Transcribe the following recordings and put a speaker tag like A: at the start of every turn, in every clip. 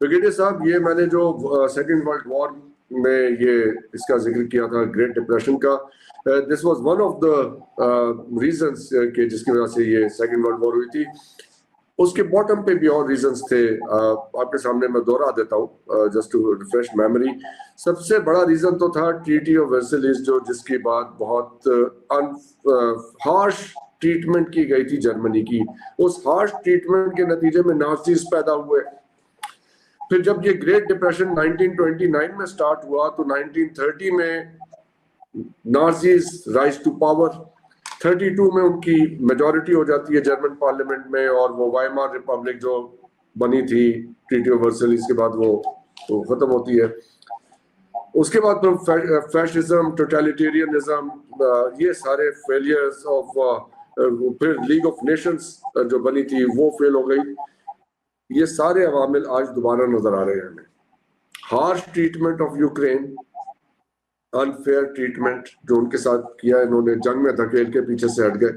A: Brigadier साहब, ये मैंने जो सेकेंड वर्ल्ड वॉर में ये इसका जिक्र किया था, ग्रेट डिप्रेशन का, this was one of the reasons के जिसकी वजह से ये सेकेंड वर्ल्ड वॉर हुई थी। उसके बॉटम पे भी और रीजंस थे, आपके सामने मैं दोहरा देता हूँ जस्ट टू रिफ्रेश मेमोरी। सबसे बड़ा रीजन तो था ट्रीटी ऑफ वर्साइल्स, जो जिसकी बात बहुत हार्श ट्रीटमेंट की गई थी जर्मनी की। उस हार्श ट्रीटमेंट के नतीजे में नाज़ीज पैदा हुए। फिर जब ये ग्रेट डिप्रेशन 1929 में स्टार्ट हुआ तो 1930 में नाज़ीज राइज टू पावर। 32 में उनकी मेजॉरिटी हो जाती है जर्मन पार्लियामेंट में, और वो वाइमार रिपब्लिक जो बनी थी ट्रीटी ऑफ वर्साइल्स के बाद वो खत्म होती है। उसके बाद फिर फैशिज्म, टोटलिटेरियनिज्म, ये सारे फेलियर्स ऑफ, फिर लीग ऑफ नेशंस जो बनी थी वो फेल हो गई। ये सारे अवामिल आज दोबारा नजर आ रहे हैं हमें। Harsh treatment of Ukraine, unfair treatment जो उनके साथ किया इन्होंने, जंग में धकेल के पीछे से हट गए।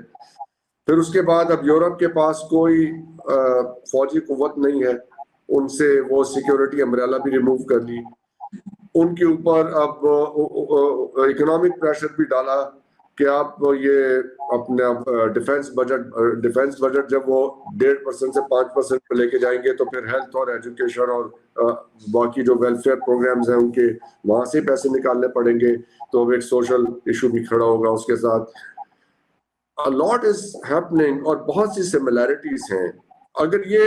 A: फिर उसके बाद अब यूरोप के पास कोई फौजी कुव्वत नहीं है, उनसे वो सिक्योरिटी अम्ब्रेला भी रिमूव कर ली। उनके ऊपर अब इकोनॉमिक प्रेशर भी डाला कि आप ये अपने डिफेंस बजट जब वो 1.5% से 5% पे लेके जाएंगे तो फिर हेल्थ और एजुकेशन और बाकी जो वेलफेयर प्रोग्राम्स हैं उनके वहां से पैसे निकालने पड़ेंगे। तो अब एक सोशल इशू भी खड़ा होगा उसके साथ। अ लॉट इज हैपनिंग और बहुत सी सिमिलैरिटीज हैं। अगर ये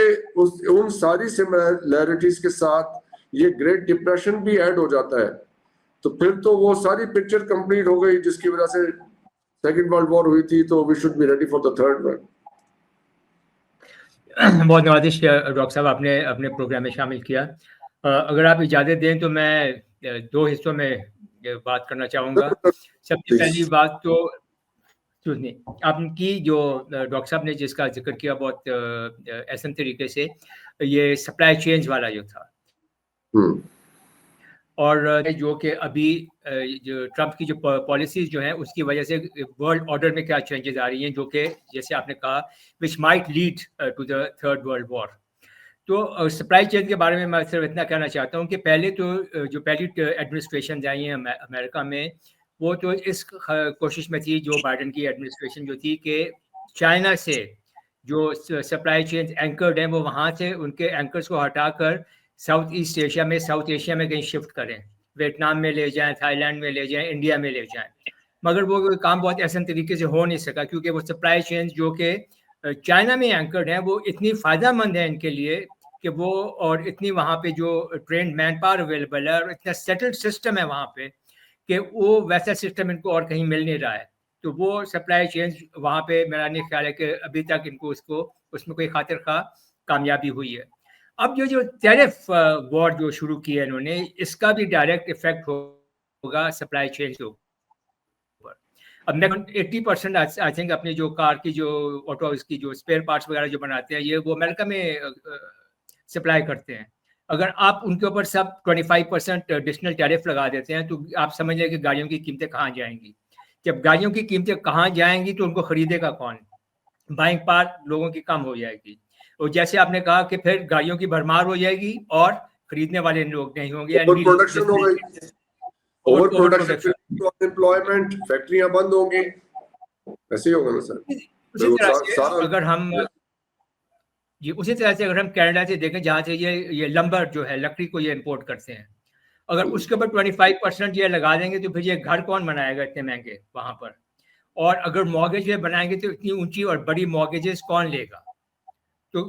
A: उन सारी सिमिलैरिटीज के साथ ये ग्रेट डिप्रेशन भी ऐड हो जाता है तो फिर तो वो सारी पिक्चर कंप्लीट हो गई जिसकी वजह से सेकेंड वर्ल्ड वॉर हुई थी। तो we should be ready for the third one.
B: बहुत नवाजिश डॉक्टर साहब, आपने अपने प्रोग्राम में शामिल किया। अगर आप इजाज़त दें तो मैं 2 हिस्सों में बात करना चाहूँगा। सबसे पहली बात तो सुनिए, आपकी जो डॉक्टर साहब ने जिसका जिक्र किया बहुत ऐसे तरीके से, ये सप्लाई चेन्स वाला जो था, और जो कि अभी जो ट्रंप की जो पॉलिसीज जो हैं उसकी वजह से वर्ल्ड ऑर्डर में क्या चेंजेस आ रही हैं, जो कि जैसे आपने कहा which might lead to the third world war. तो सप्लाई चेन के बारे में मैं सिर्फ इतना कहना चाहता हूँ कि पहले तो जो पहली एडमिनिस्ट्रेशन आई हैं अमेरिका में, वो तो इस कोशिश में थी, जो बाइडन की एडमिनिस्ट्रेशन जो थी, कि चाइना से जो सप्लाई चेन एंकर्ड हैं वो वहाँ से उनके एंकर्स को हटाकर साउथ ईस्ट एशिया में, साउथ एशिया में कहीं शिफ्ट करें, वियतनाम में ले जाएं, थाईलैंड में ले जाएं, इंडिया में ले जाएं। मगर वो काम बहुत ऐसे तरीके से हो नहीं सका, क्योंकि वो सप्लाई चेन जो कि चाइना में एंकर्ड हैं वो इतनी फ़ायदेमंद है इनके लिए कि वो, और इतनी वहाँ पे जो ट्रेंड मैन पावर अवेलेबल है और इतना सेटल्ड सिस्टम है वहाँ पे कि वो वैसा सिस्टम इनको और कहीं मिल नहीं रहा है। तो वो सप्लाई चेन वहाँ पे मेरा नहीं ख्याल है कि अभी तक इनको उसमें कोई खातिर खा कामयाबी हुई है। अब जो टैरिफ वॉर जो शुरू किया है इन्होंने, इसका भी डायरेक्ट इफेक्ट होगा सप्लाई चेन के ऊपर। अब मैं 80% आई थिंक अपनी जो कार की जो ऑटो इसकी जो स्पेयर पार्ट्स वगैरह जो बनाते हैं, ये वो अमेरिका में सप्लाई करते हैं। अगर आप उनके ऊपर सब 25% एडिशनल टैरिफ लगा देते हैं तो आप समझ लें कि गाड़ियों की कीमतें कहाँ जाएंगी। जब गाड़ियों की कीमतें कहाँ जाएंगी तो उनको खरीदेगा कौन? बाइंग पावर लोगों की कम हो जाएगी, और जैसे आपने कहा कि फिर गाड़ियों की भरमार हो जाएगी और खरीदने वाले लोग नहीं होंगे।
A: ओवर प्रोडक्शन हो गई, ओवर प्रोडक्शन, अनएम्प्लॉयमेंट, फैक्ट्रियां बंद होंगी, ऐसे ही होगा ना सर।
B: उसी तरह से अगर हम उसी तरह से अगर हम कनाडा से देखें, जहाँ से ये लंबर जो है, लकड़ी को ये इंपोर्ट करते हैं, अगर उसके ऊपर 25% ये लगा देंगे तो फिर ये घर कौन बनाएगा इतने महंगे वहां पर? और अगर मॉर्गेज ये बनाएंगे तो इतनी ऊंची और बड़ी मॉर्गेजेस कौन लेगा? तो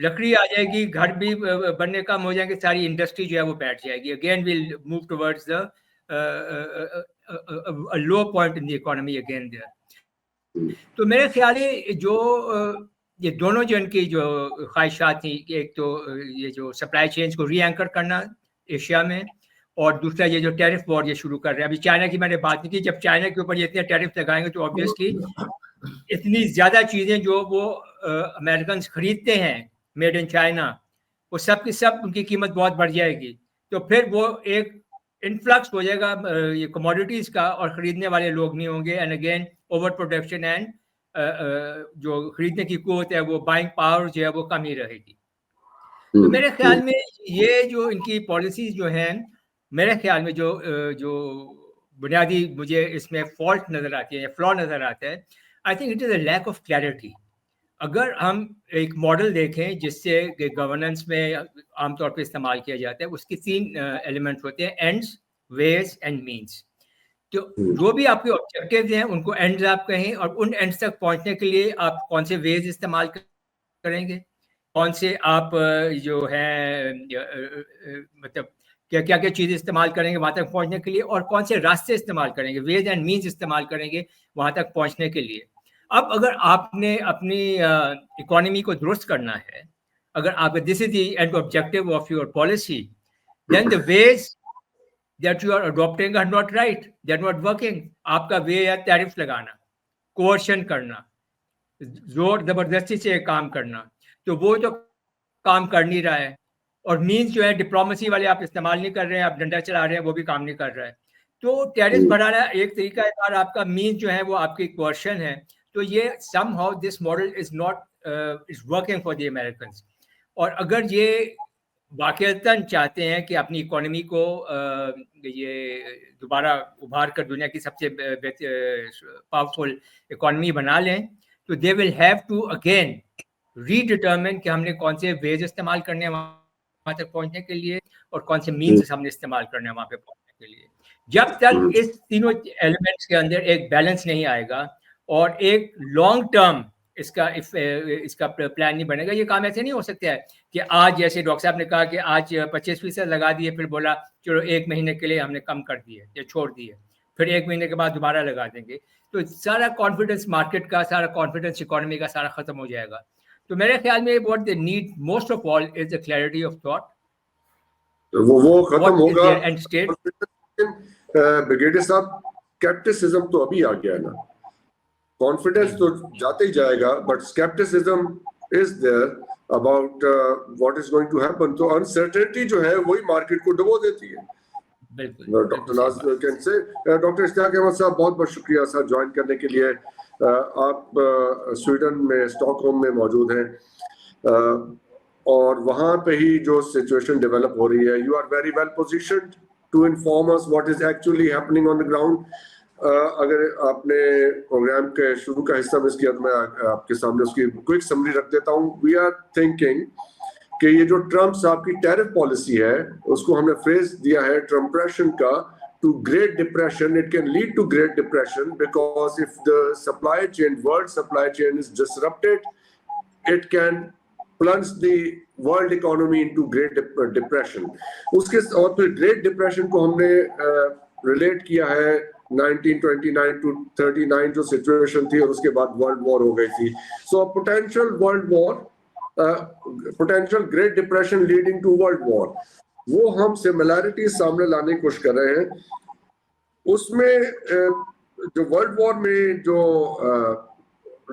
B: लकड़ी आ जाएगी, घर भी बनने कम हो जाएंगे, सारी इंडस्ट्री जो है वो बैठ जाएगी। Again will move towards the low point in the economy again there. तो मेरे ख्याल है जो ये दोनों जो इनकी जो ख्वाहिशात थी, एक तो ये जो सप्लाई चेन्स को री एंकर करना एशिया में, और दूसरा ये जो टैरिफ वॉर ये शुरू कर रहे हैं। अभी चाइना की मैंने बात नहीं की, जब चाइना के ऊपर ये इतने टैरिफ लगाएंगे तो ऑब्वियसली इतनी ज़्यादा चीज़ें जो वो अमेरिकन खरीदते हैं मेड इन चाइना, वो सब की सब उनकी कीमत बहुत बढ़ जाएगी। तो फिर वो एक इन्फ्लक्स हो जाएगा ये कमोडिटीज़ का, और ख़रीदने वाले लोग नहीं होंगे। And again over production and जो खरीदने की कुव्वत है, वो बाइंग पावर जो है वो कम ही रहेगी। तो मेरे ख्याल में ये जो इनकी पॉलिसीज जो हैं, मेरे ख्याल में जो बुनियादी मुझे इसमें फॉल्ट नजर आती है या फ्लॉ नजर आता है, I think it is a lack of clarity. अगर हम एक मॉडल देखें जिससे गवर्नेंस में आमतौर पर इस्तेमाल किया जाता है, उसके 3 एलिमेंट्स होते हैं, एंड्स, वेज एंड मीन्स। तो जो भी आपके ऑब्जेक्टिव्स हैं उनको एंड्स आप कहें, और उन एंड्स तक पहुंचने के लिए आप कौन से वेज इस्तेमाल करेंगे, कौन से आप जो है मतलब क्या क्या क्या चीज़ इस्तेमाल करेंगे वहां तक पहुंचने के लिए, और कौन से रास्ते इस्तेमाल करेंगे, वेज एंड मीन्स इस्तेमाल करेंगे वहां तक पहुंचने के लिए। अब अगर आपने अपनी इकोनॉमी को दुरुस्त करना है, अगर आप this is the end objective of your policy, then the ways that you are adopting are not right, they are not working। आपका वे है टैरिफ लगाना, कोर्शन करना, जोर जबरदस्ती से काम करना, तो वो तो काम कर नहीं रहा है। और मीन्स जो है डिप्लोमेसी वाले आप इस्तेमाल नहीं कर रहे हैं, आप डंडा चला रहे हैं, वो भी काम नहीं कर रहा है। तो टैरिफ बढ़ाना एक तरीका है, और आपका मीन्स जो है वो आपकी कोर्शन है। तो ये somehow this model is not is working for the Americans। और अगर ये वाकईतन चाहते हैं कि अपनी इकोनॉमी को ये दोबारा उभार कर दुनिया की सबसे पावरफुल इकोनॉमी बना लें, तो they will have to again redetermine कि हमने कौन से वेज इस्तेमाल करने हैं वहां तक पहुंचने के लिए, और कौन से मीन्स हमने इस्तेमाल करने हैं वहां पे पहुंचने के लिए। जब तक इस तीनों एलिमेंट्स के अंदर एक बैलेंस नहीं आएगा और एक लॉन्ग टर्म इसका प्लान नहीं बनेगा, ये काम ऐसे नहीं हो सकता है कि आज, जैसे डॉक्टर साहब ने कहा कि आज 25% लगा दिए, फिर बोला चलो 1 महीने के लिए हमने कम कर दिए या छोड़ दिए, फिर 1 महीने के बाद दोबारा लगा देंगे, तो सारा कॉन्फिडेंस मार्केट का, सारा कॉन्फिडेंस इकोनॉमी का सारा खत्म हो जाएगा। तो मेरे ख्याल में what they need most of all is the clarity of thought.
A: वो खत्म होगा
B: एंड स्टेट।
A: ब्रिगेडियर साहब, स्केप्टिसिज्म तो अभी आ गया ना, कॉन्फिडेंस तो जाते ही जाएगा, but scepticism is there about what is going to happen. तो अनसर्टेनिटी जो है वही मार्केट को डुबो देती है। डॉक्टर नाज़ कैन से, डॉक्टर इश्तियाक अहमद साहब बहुत बहुत शुक्रिया सर ज्वाइन करने के लिए। आप स्वीडन में स्टॉकहोम में मौजूद हैं, और वहाँ पे ही जो सिचुएशन डेवलप हो रही है, you are very well positioned to inform us what is actually happening on the ground. अगर आपने प्रोग्राम के शुरू का हिस्सा मिस किया तो मैं आपके सामने उसकी क्विक समरी रख देता हूँ। वी आर थिंकिंग कि ये जो ट्रम्प साहब की टैरिफ पॉलिसी है, उसको हमने फ्रेज दिया है ट्रम्प्रेशन का, to Great Depression. It can lead to Great Depression because if the supply chain, world supply chain is disrupted, it can plunge the world economy into Great Depression. उसके और फिर Great Depression को हमने relate किया है 1929 to 39 जो situation थी, और उसके बाद वर्ल्ड वॉर हो गई थी। So potential world war, potential great depression leading to world war, वो हम सिमिलैरिटी सामने लाने की कोशिश कर रहे हैं। उसमें जो वर्ल्ड वॉर में जो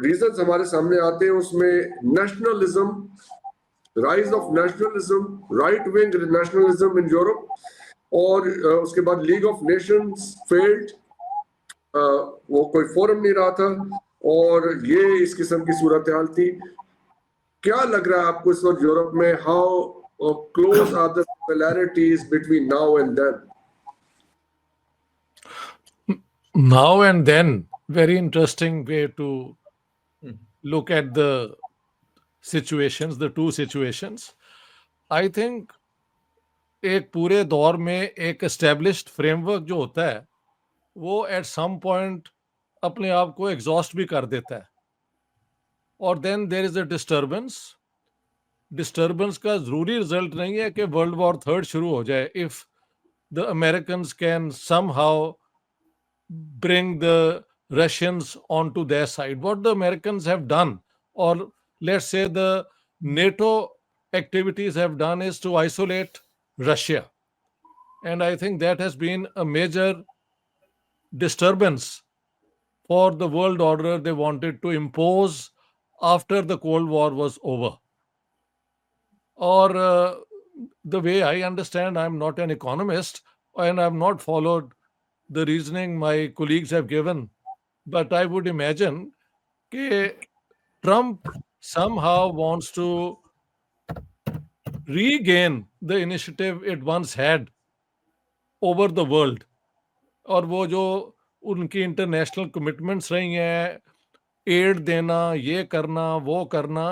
A: रीजंस हमारे सामने आते हैं, उसमें nationalism, rise of nationalism, right wing nationalism in Europe, और उसके बाद लीग ऑफ नेशंस फेल्ड, वो कोई फोरम नहीं रहा था, और ये इस किस्म की सूरत हाल थी। क्या लग रहा है आपको इस वक्त यूरोप में, how close are the similarities between now and then?
C: Now and then, very interesting way to look at the situations, the two situations. I think एक पूरे दौर में एक established framework जो होता है वो at some point अपने आप को exhaust भी कर देता है, और then there is a disturbance. Disturbance का जरूरी रिजल्ट नहीं है कि वर्ल्ड वॉर थर्ड शुरू हो जाए। If the Americans can somehow bring the Russians onto their side, what the Americans have done, और let's say the NATO activities have done, is to isolate Russia, and I think that has been a major disturbance for the world order they wanted to impose after the Cold War was over. Or the way I understand, I'm not an economist and I've not followed the reasoning my colleagues have given, but I would imagine that Trump somehow wants to regain the initiative it once had over the world. और वो जो उनकी international commitments रही हैं, add देना, ये करना, वो करना,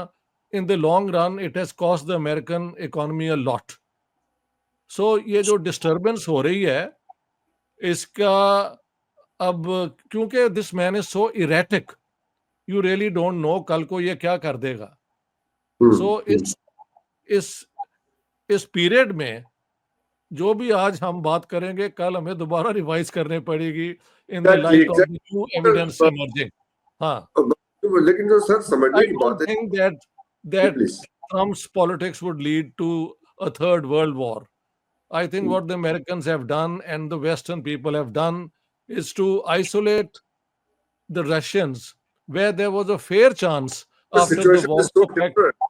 C: in the long run it has cost the American economy a lot. So ये जो डिस्टर्बेंस हो रही है इसका अब, क्योंकि this man is so erratic, you really don't know कल को ये क्या कर देगा. सो इस पीरियड में जो भी आज हम बात करेंगे कल हमें दोबारा रिवाइज करनी पड़ेगी in the light of the new evidence emerging. हाँ,
A: लेकिन जो सर समझने
C: I
A: की
C: don't
A: बात है,
C: think that
A: please.
C: Trump's politics would lead to a third world war. I think what the Americans have done and the Western people have done is to isolate the Russians where there was a fair chance
A: The
C: after the
A: situation
C: war
A: is so
C: to crack.
A: different.